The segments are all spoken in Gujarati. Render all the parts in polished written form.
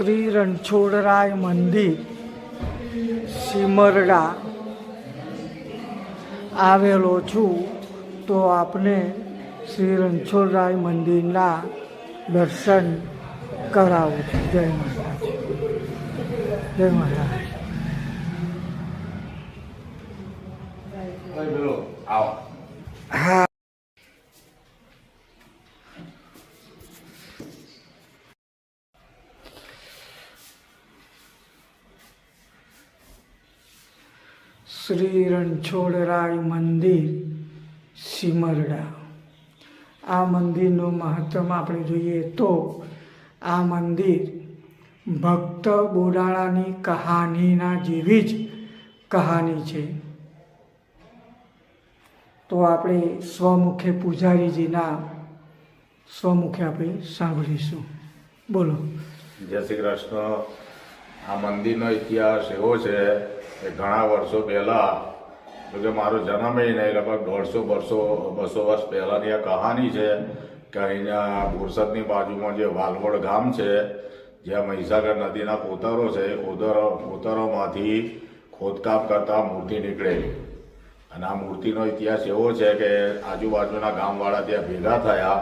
શ્રી રણછોડરાય મંદિર સિમરડા આવેલો છું, તો આપને શ્રી રણછોડરાય મંદિરના દર્શન કરાવું છું. જય મહારાજ, જય મહારાજ. હા, શ્રી રણછોડરાય મંદિર સિમરડા. આ મંદિરનું મહત્ત્વ આપણે જોઈએ તો આ મંદિર ભક્ત બોડાણાની કહાનીના જેવી જ કહાની છે. તો આપણે સ્વમુખે પૂજારીજીના સ્વમુખે આપણે સાંભળીશું. બોલો. જય શ્રી કૃષ્ણ. આ મંદિરનો ઇતિહાસ એવો છે કે ઘણા વર્ષો પહેલાં, કે મારો જન્મ એ નહીં, લગભગ 150-200 વર્ષ પહેલાંની આ કહાની છે કે અહીંયા બોરસદની બાજુમાં જે વાલવડ ગામ છે, જ્યાં મહીસાગર નદીના કોતરો છે, કોતરોમાંથી ખોદકામ કરતા મૂર્તિ નીકળેલી. અને આ મૂર્તિનો ઇતિહાસ એવો છે કે આજુબાજુના ગામવાળા ત્યાં ભેગા થયા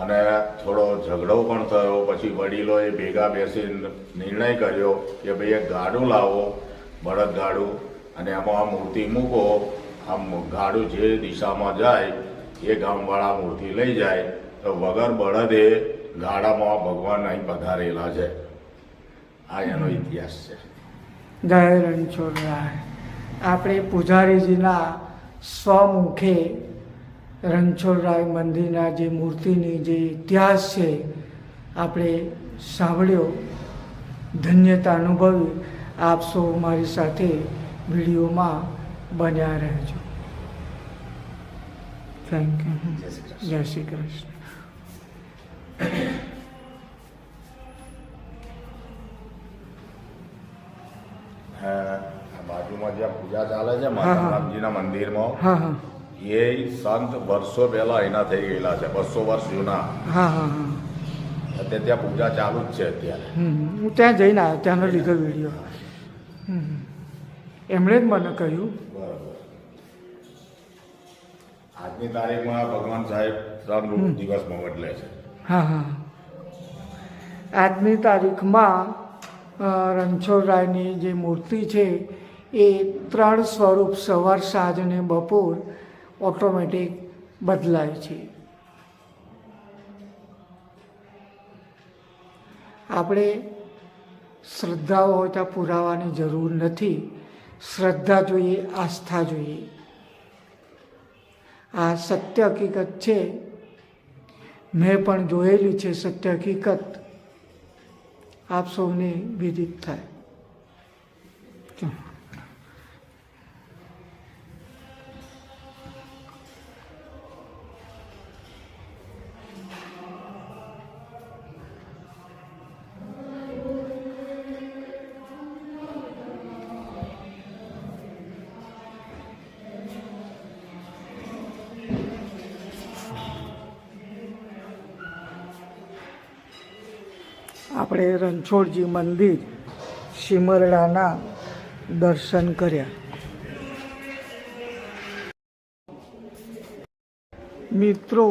અને થોડો ઝઘડો પણ થયો. પછી વડીલોએ ભેગા બેસીને નિર્ણય કર્યો કે ભાઈ એક ગાડું લાવો, બળદ ગાડું, અને એમાં આ મૂર્તિ મૂકો. આમ ગાડું જે દિશામાં જાય એ ગામવાળા મૂર્તિ લઈ જાય. તો વગર બળદે ગાડામાં ભગવાન અહીં પધારેલા છે. આ એનો ઇતિહાસ છે. જય રણછોડરાય. આપણે પૂજારીજીના સ્વમુખે રણછોડરાય મંદિરના જે મૂર્તિની જે ઇતિહાસ છે આપણે સાંભળ્યો, ધન્યતા અનુભવી. આપ સૌ મારી સાથે વિડીયોમાં બન્યા રહેજો. Thank you. જય શ્રી કૃષ્ણ. બાજુમાં જ્યાં પૂજા ચાલે છે માતાજીના મંદિરમાં, એ સંત વર્ષો પહેલા એના થઈ ગયેલા છે, 200 વર્ષ જૂના. અત્યારે ત્યાં પૂજા ચાલુ જ છે અત્યારે. હું ત્યાં જઈને આવ્યો, ત્યાંનો લીધો વિડીયો. એમણે જ મને કહ્યું. બરાબર. આજની તારીખમાં ભગવાન સાહેબ 3 દિવસમાં બદલે છે. આજની તારીખમાં રણછોડરાયની જે મૂર્તિ છે એ 3 સ્વરૂપ, સવાર, સાંજ અને બપોર ઓટોમેટિક બદલાય છે. આપણે શ્રદ્ધાઓ હોય ત્યાં પુરાવાની જરૂર નથી. શ્રદ્ધા જોઈએ, આસ્થા જોઈએ. આ સત્ય હકીકત છે. મેં પણ જોયેલી છે સત્ય હકીકત. આપ સૌને વિદિત થાય. આપણે રણછોડજી મંદિર સિમરડાના દર્શન કર્યા. મિત્રો,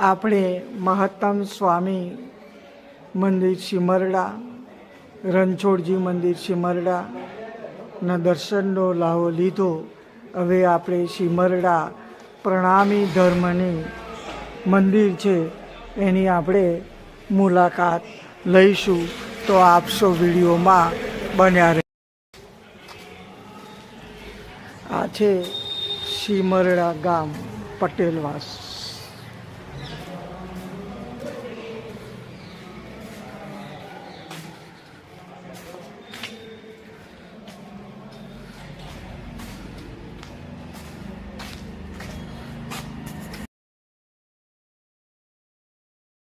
આપણે મહત્તમ સ્વામી મંદિર સિમરડા, રણછોડજી મંદિર સિમરડાના દર્શનનો લાવો લીધો. હવે આપણે સિમરડા પ્રણામી ધર્મની મંદિર છે એની આપણે મુલાકાત લઈશું. તો આપ સૌ વિડીયોમાં બન્યા રહે. આ છે સિમરડા ગામ, પટેલવાસ.